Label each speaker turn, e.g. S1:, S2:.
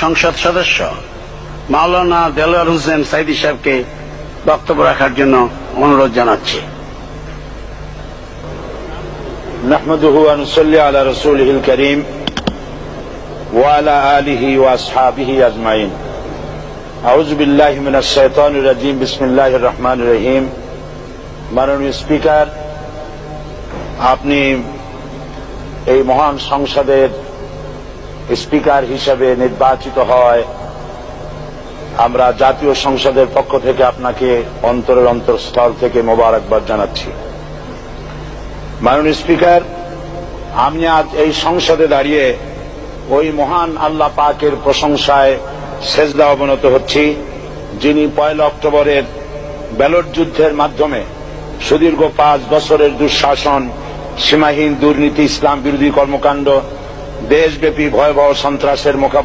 S1: সংসদ সদস্য মাওলানা দেলোয়ার হোসেন সাইদি সাহেবকে বক্তব্য রাখার জন্য অনুরোধ জানাচ্ছি।
S2: نحمده ونصلي على رسوله الكريم وعلى آله وأصحابه أجمعين أعوذ بالله من الشيطان الرجيم بسم الله الرحمن الرحيم মাননীয় স্পিকার, আপনি এই মহান সংসদের স্পিকার হিসেবে নির্বাচিত হয় আমরা জাতীয় সংসদের পক্ষ থেকে আপনাকে অন্তরের অন্তঃস্থল থেকে মোবারকবাদ জানাচ্ছি। মাননীয় স্পিকার, আমি আজ এই সংসদে দাঁড়িয়ে ওই মহান আল্লাহ পাকের প্রশংসায় সেজদা অবনত হচ্ছি, যিনি 1 অক্টোবরের ব্যালট যুদ্ধের মাধ্যমে সুদীর্ঘ 5 বছরের দুঃশাসন, সীমাহীন দুর্নীতি, ইসলাম বিরোধী কর্মকাণ্ড, দেশব্যাপী ভয়াবহ সন্ত্রাসের মোকাবেলা